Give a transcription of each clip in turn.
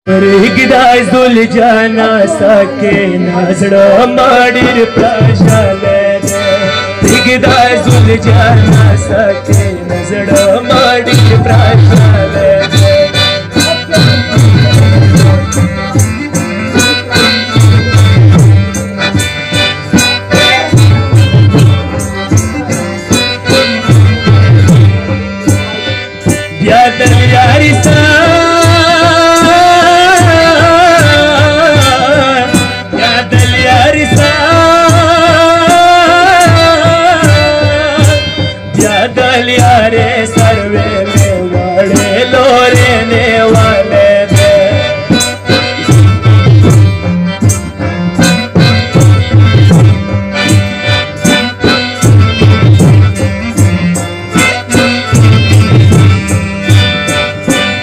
Rigidai Zuljana Sakina Zra Madir Prashalene Rigidai Zuljana Sakina Zra Madir Prashalene Yadar Yarisa यारे सर्वे में वाले लोरे ने वाले दे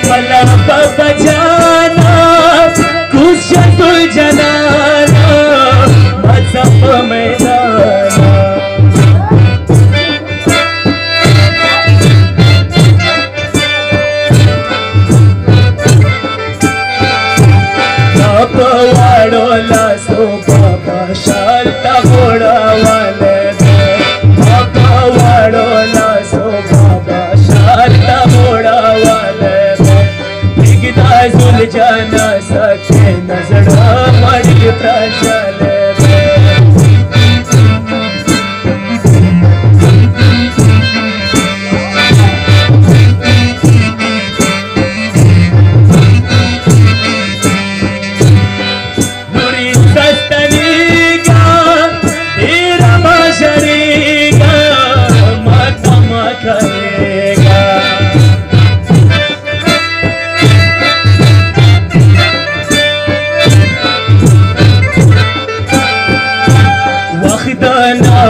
भला बाबा जाना कुछ सुलझनाना मजहब मैदाना वाडोला सो बाबा शालता घोड़ा वाले दे बाबा वाडोला सो बाबा शालता घोड़ा वाले दे बिगदा सुलझाना सके नजरा मड़ी प्रचले दे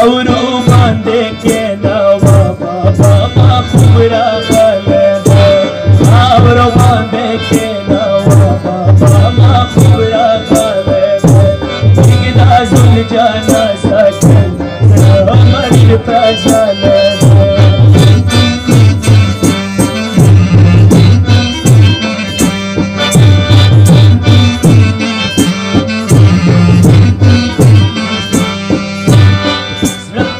औरू बांधे के नवा बाबा माखुबरा गले औरू बांधे के नवा बाबा माखुबरा गले बिगदा सुलझाना सके मड़ी प्रचले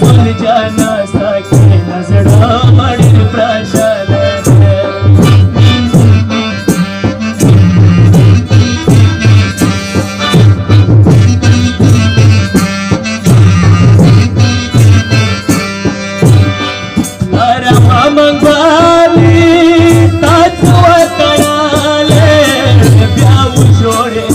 सुलझाना सके नजरा मड़ी प्रचले रमा मंगवाली तत्व कराले ब्याऊ जोड़े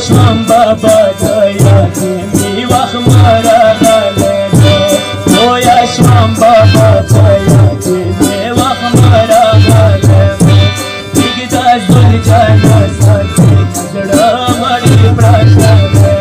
श्याम बाबा दया जी वह मारा गले होया श्याम बाबा दया जी वह मारा गले बिगदा सुलझाना सके नजरा मड़ी प्रचले